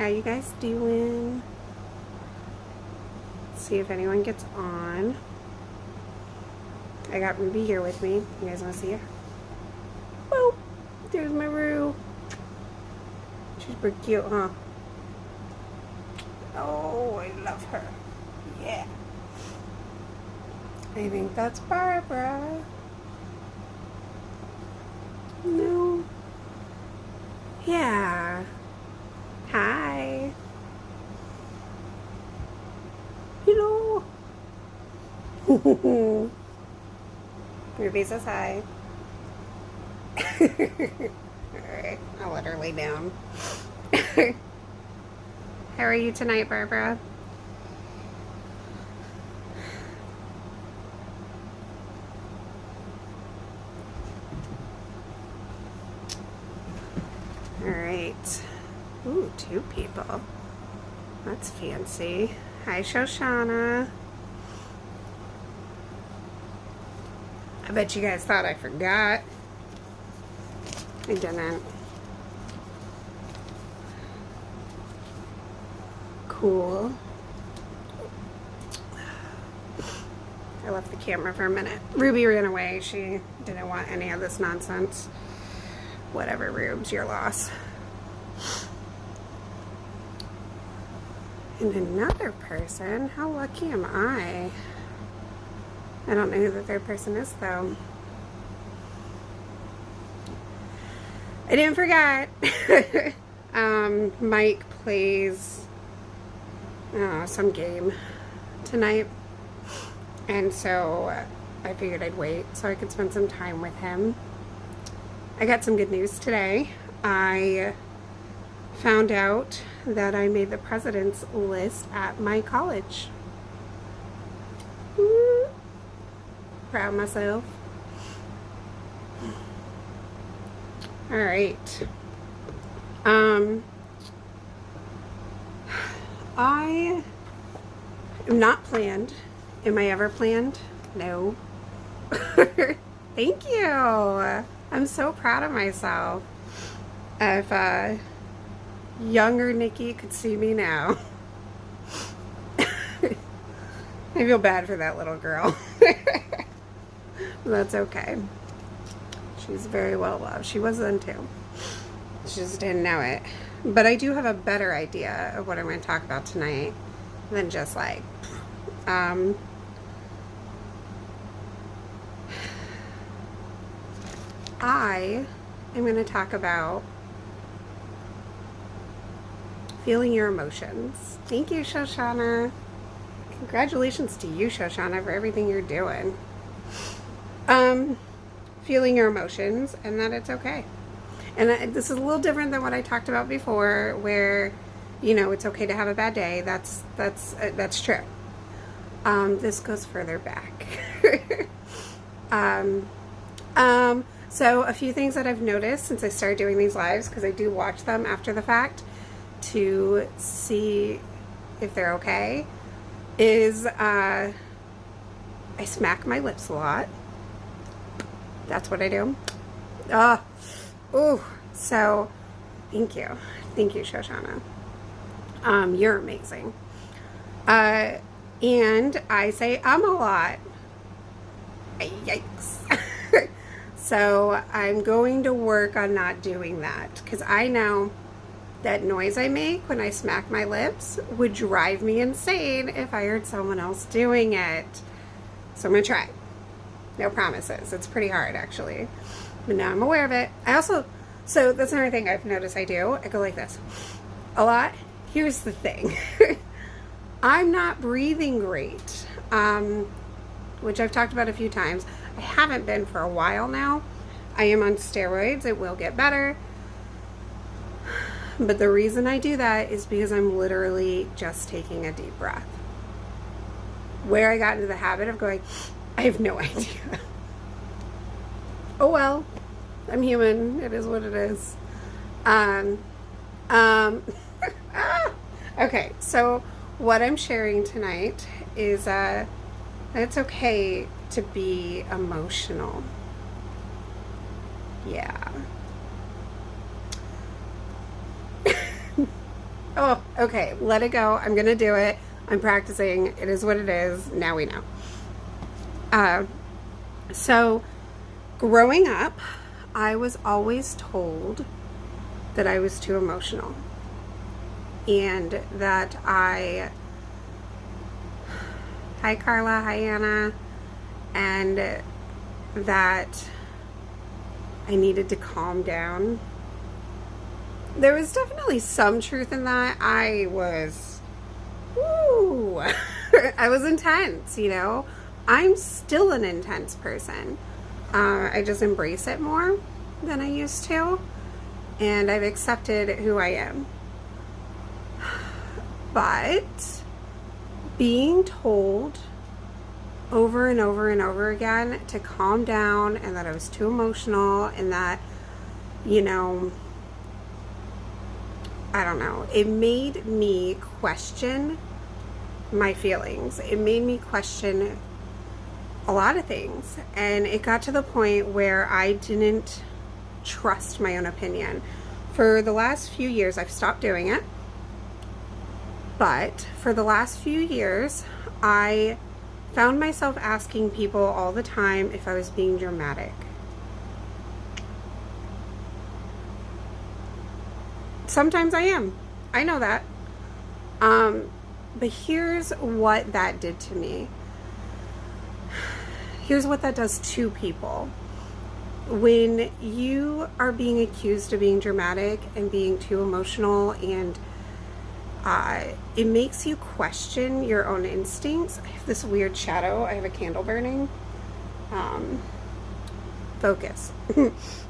How you guys doing? Let's see if anyone gets on. I got Ruby here with me. You guys want to see her? Boop! There's my Roo. She's pretty cute, huh? Oh, I love her. Yeah. I think that's Barbara. No. Yeah. Hi. Hello. Ruby says hi. Alright, I'll let her lay down. How are you tonight, Barbara? Alright. Ooh, 2 people. That's fancy. Hi, Shoshana. I bet you guys thought I forgot. I didn't. Cool. I left the camera for a minute. Ruby ran away. She didn't want any of this nonsense. Whatever, Rubes, your loss. And another person? How lucky am I? I don't know who the third person is, though. I didn't forget. Mike plays some game tonight. And so I figured I'd wait so I could spend some time with him. I got some good news today. I found out that I made the president's list at my college. Woo. Proud of myself. All right. I am not planned. Am I ever planned? No. Thank you. I'm so proud of myself. If younger Nikki could see me now. I feel bad for that little girl. That's okay. She's very well loved. She was then too. She just didn't know it. But I do have a better idea of what I'm going to talk about tonight than just like I am going to talk about feeling your emotions. Thank you, Shoshana. Congratulations to you, Shoshana, for everything you're doing. Feeling your emotions and that it's okay. And this is a little different than what I talked about before, where, you know, it's okay to have a bad day. That's true. This goes further back. So a few things that I've noticed since I started doing these lives, because I do watch them after the fact to see if they're okay, is I smack my lips a lot. That's what I do. So thank you. Thank you, Shoshana. You're amazing. And I say a lot. Yikes. So I'm going to work on not doing that, because I know that noise I make when I smack my lips would drive me insane if I heard someone else doing it. So I'm going to try. No promises. It's pretty hard, actually. But now I'm aware of it. So that's another thing I've noticed I do. I go like this a lot. Here's the thing. I'm not breathing great, which I've talked about a few times. I haven't been for a while now. I am on steroids. It will get better. But the reason I do that is because I'm literally just taking a deep breath. Where I got into the habit of going, I have no idea. Oh well, I'm human. It is what it is. Okay, so what I'm sharing tonight is it's okay to be emotional. Yeah. Oh, okay, let it go. I'm going to do it. I'm practicing. It is what it is. Now we know. Uh, so, growing up, I was always told that I was too emotional and that hi Carla, hi Anna, and that I needed to calm down. There was definitely some truth in that. I was, woo, I was intense, you know. I'm still an intense person. I just embrace it more than I used to, and I've accepted who I am. But being told over and over and over again to calm down and that I was too emotional and that, you know, I don't know, it made me question my feelings. It made me question a lot of things. And it got to the point where I didn't trust my own opinion. For the last few years, I've stopped doing it. But for the last few years, I found myself asking people all the time if I was being dramatic. Sometimes I am. I know that. But here's what that did to me. Here's what that does to people. When you are being accused of being dramatic and being too emotional, and it makes you question your own instincts. I have this weird shadow. I have a candle burning. Focus.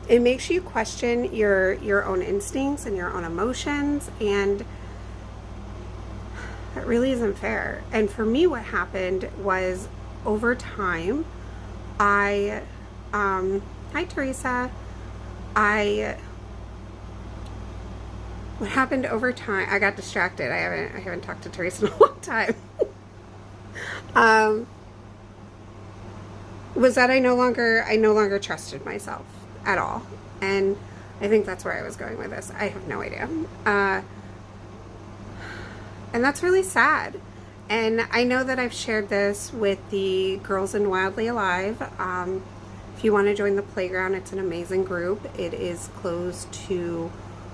It makes you question your own instincts and your own emotions, and that really isn't fair. And for me, what happened was, over time, hi Teresa. What happened over time? I got distracted. I haven't talked to Teresa in a long time. Was that I no longer trusted myself at all, and I think that's where I was going with this. I have no idea, and that's really sad. And I know that I've shared this with the Girls in Wildly Alive. If you want to join the playground, it's an amazing group. It is closed to,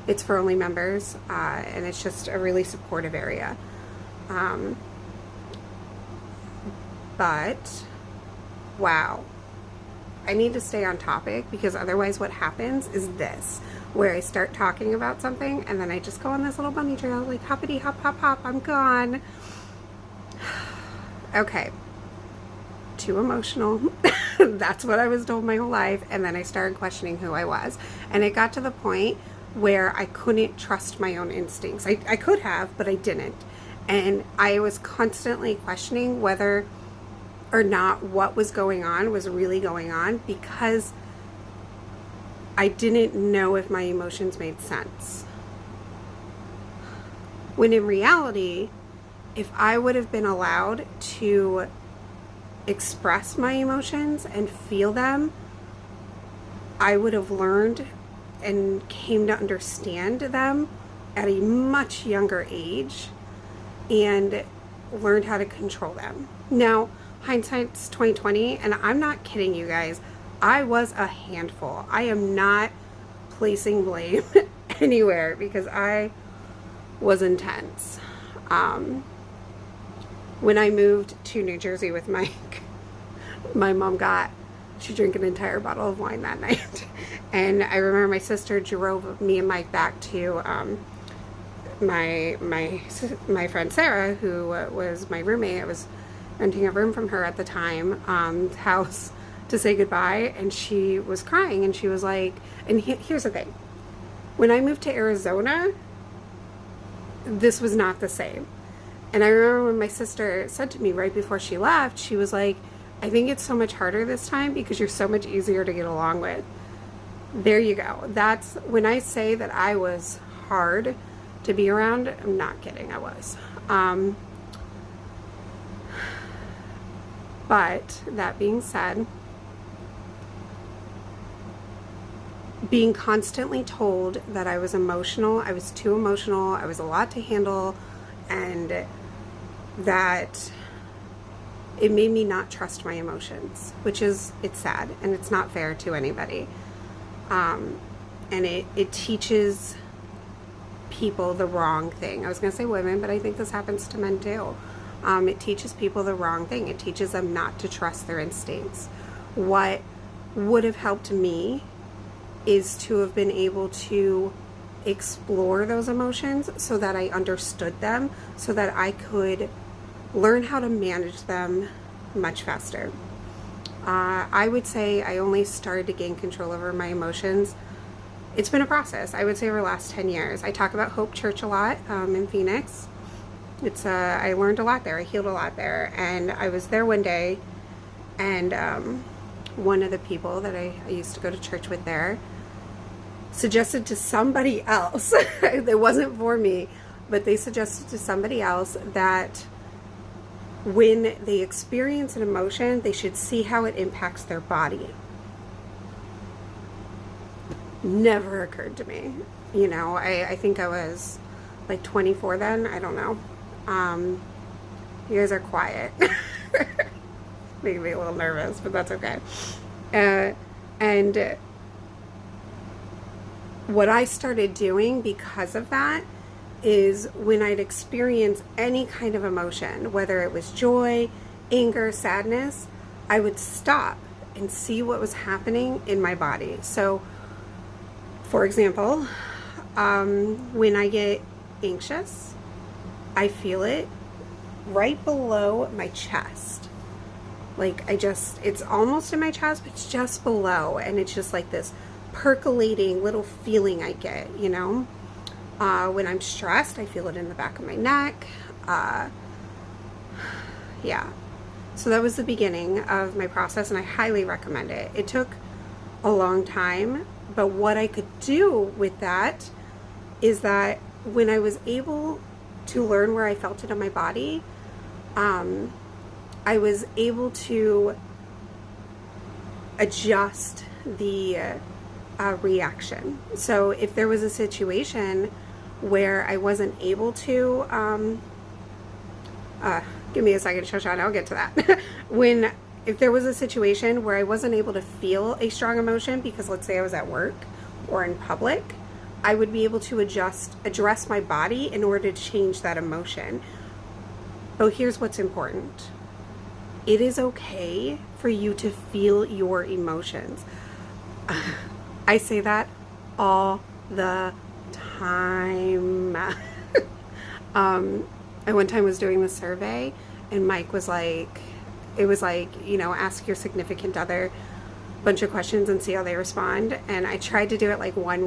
it's for only members, and it's just a really supportive area. But, wow. I need to stay on topic, because otherwise what happens is this, where I start talking about something and then I just go on this little bunny trail, like hoppity hop hop hop, I'm gone. Okay. Too emotional. That's what I was told my whole life. And then I started questioning who I was. And it got to the point where I couldn't trust my own instincts. I could have, but I didn't. And I was constantly questioning whether or not what was going on was really going on, because I didn't know if my emotions made sense. When in reality, if I would have been allowed to express my emotions and feel them, I would have learned and came to understand them at a much younger age and learned how to control them. Now, hindsight's 2020, and I'm not kidding you guys. I was a handful. I am not placing blame anywhere, because I was intense. When I moved to New Jersey with Mike, my mom she drank an entire bottle of wine that night. And I remember my sister drove me and Mike back to my friend Sarah, who was my roommate. I was renting a room from her at the time, house, to say goodbye. And she was crying, and she was like, and here's the thing. When I moved to Arizona, this was not the same. And I remember when my sister said to me right before she left, she was like, I think it's so much harder this time because you're so much easier to get along with. There you go. That's when I say that I was hard to be around. I'm not kidding. I was. But that being said, being constantly told that I was emotional, I was too emotional, I was a lot to handle, and that it made me not trust my emotions, which is, it's sad and it's not fair to anybody. And it teaches people the wrong thing. I was going to say women, but I think this happens to men too. It teaches people the wrong thing. It teaches them not to trust their instincts. What would have helped me is to have been able to explore those emotions so that I understood them, so that I could learn how to manage them much faster. I would say I only started to gain control over my emotions. It's been a process, I would say, over the last 10 years. I talk about Hope Church a lot in Phoenix. I learned a lot there. I healed a lot there. And I was there one day, and one of the people that I used to go to church with there suggested to somebody else, it wasn't for me, but they suggested to somebody else that when they experience an emotion, they should see how it impacts their body. Never occurred to me. You know, I think I was like 24 then. I don't know. You guys are quiet. Making me a little nervous, but that's okay. And what I started doing because of that is when I'd experience any kind of emotion, whether it was joy, anger, sadness, I would stop and see what was happening in my body. So, for example, when I get anxious, I feel it right below my chest. Like it's almost in my chest, but it's just below. And it's just like this percolating little feeling I get, you know? When I'm stressed, I feel it in the back of my neck. Yeah. So that was the beginning of my process, and I highly recommend it. It took a long time, but what I could do with that is that when I was able to learn where I felt it in my body, I was able to adjust the reaction. So if there was a situation where I wasn't able to, give me a second, Shoshana, I'll get to that. If there was a situation where I wasn't able to feel a strong emotion, because let's say I was at work or in public, I would be able to address my body in order to change that emotion. But here's what's important. It is okay for you to feel your emotions. I say that all the time. I one time was doing the survey, and Mike was like, it was like, you know, ask your significant other a bunch of questions and see how they respond. And I tried to do it like one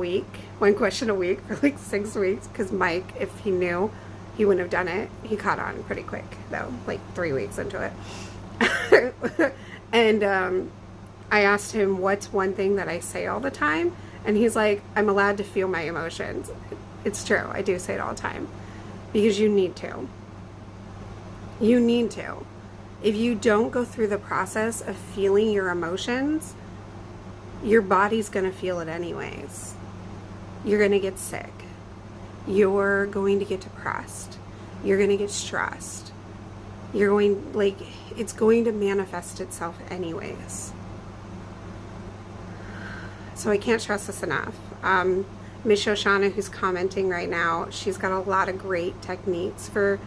question a week for like 6 weeks, because Mike, if he knew, he wouldn't have done it. He caught on pretty quick though, like 3 weeks into it. And I asked him, what's one thing that I say all the time? And he's like, I'm allowed to feel my emotions. It's true. I do say it all the time, because you need to. You need to. If you don't go through the process of feeling your emotions, your body's going to feel it anyways. You're going to get sick. You're going to get depressed. You're going to get stressed. It's going to manifest itself anyways. So I can't stress this enough. Miss Shoshana, who's commenting right now, she's got a lot of great techniques for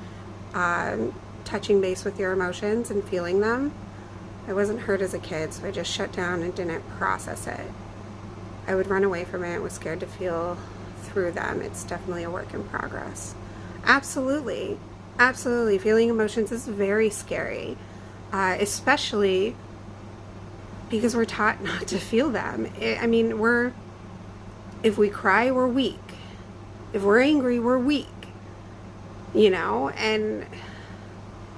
touching base with your emotions and feeling them. I wasn't hurt as a kid, so I just shut down and didn't process it. I would run away from it, was scared to feel through them. It's definitely a work in progress. Absolutely. Absolutely. Feeling emotions is very scary, especially because we're taught not to feel them. I mean, if we cry, we're weak. If we're angry, we're weak. You know, and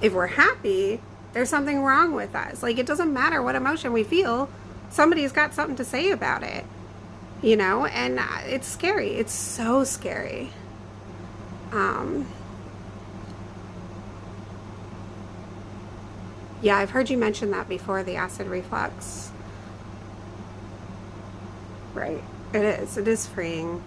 if we're happy, there's something wrong with us. Like, it doesn't matter what emotion we feel, somebody's got something to say about it. You know, and it's scary. It's so scary. Yeah, I've heard you mention that before, the acid reflux. Right. It is freeing.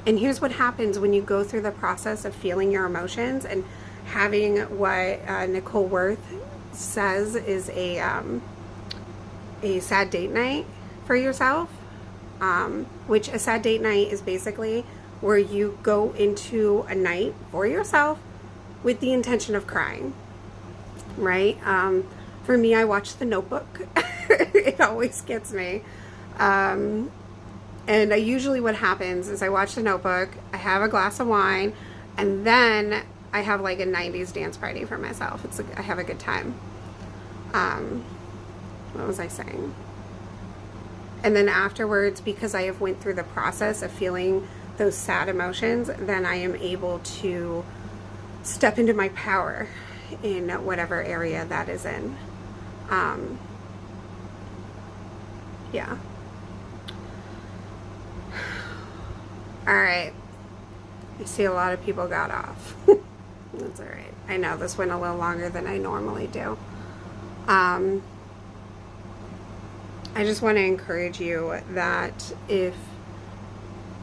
And here's what happens when you go through the process of feeling your emotions and having what Nicole Worth says is a sad date night for yourself, which a sad date night is basically where you go into a night for yourself with the intention of crying, right? For me, I watch The Notebook. It always gets me. And usually what happens is I watch The Notebook, I have a glass of wine, and then I have like a 90s dance party for myself. I have a good time. What was I saying? And then afterwards, because I have went through the process of feeling those sad emotions, then I am able to step into my power in whatever area that is in. Yeah. All right. I see a lot of people got off. That's all right. I know this went a little longer than I normally do. I just want to encourage you that if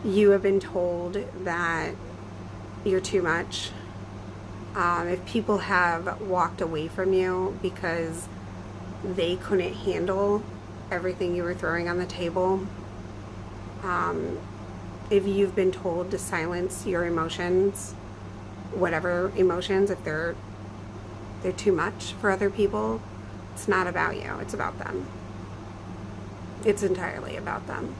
you have been told that you're too much, if people have walked away from you because they couldn't handle everything you were throwing on the table, if you've been told to silence your emotions, whatever emotions, if they're too much for other people, it's not about you, it's about them. It's entirely about them.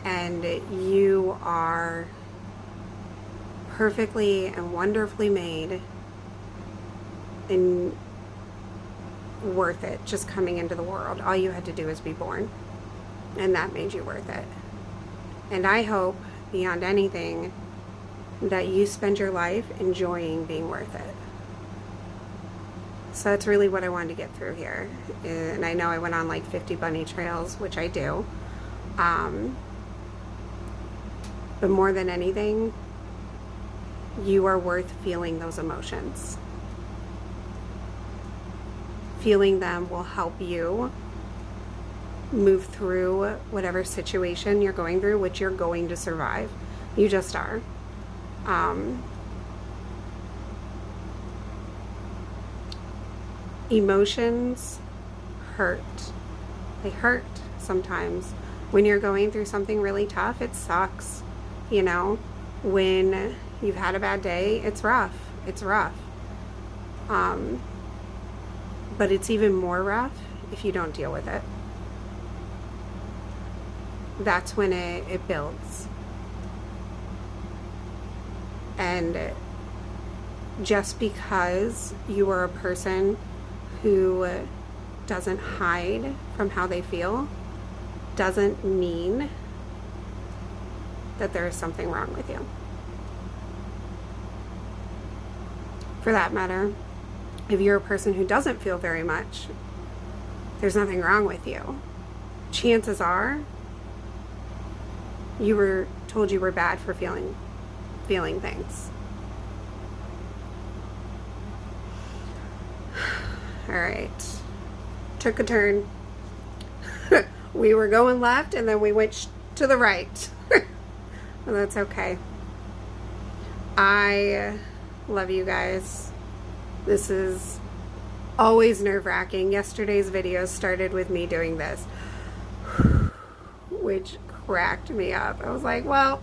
And you are perfectly and wonderfully made and worth it just coming into the world. All you had to do is be born, and that made you worth it. And I hope, beyond anything, that you spend your life enjoying being worth it. So that's really what I wanted to get through here. And I know I went on like 50 bunny trails, which I do. But more than anything, you are worth feeling those emotions. Feeling them will help you move through whatever situation you're going through, which you're going to survive. You just are. Emotions hurt. They hurt sometimes. When you're going through something really tough, it sucks. You know, when you've had a bad day, it's rough. It's rough. But it's even more rough if you don't deal with it. That's when it builds. And just because you are a person who doesn't hide from how they feel doesn't mean that there is something wrong with you. For that matter, if you're a person who doesn't feel very much, there's nothing wrong with you. Chances are you were told you were bad for feeling things. All right. Took a turn. We were going left and then we went to the right. Well, that's okay. I love you guys. This is always nerve-wracking. Yesterday's video started with me doing this, which cracked me up. I was like, well,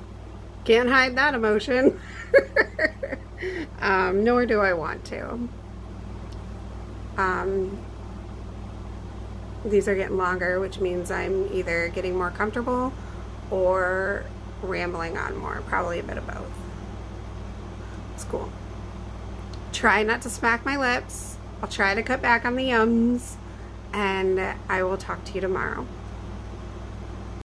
can't hide that emotion. Nor do I want to. These are getting longer, which means I'm either getting more comfortable or rambling on more. Probably a bit of both. It's cool. Try not to smack my lips. I'll try to cut back on the yums, and I will talk to you tomorrow.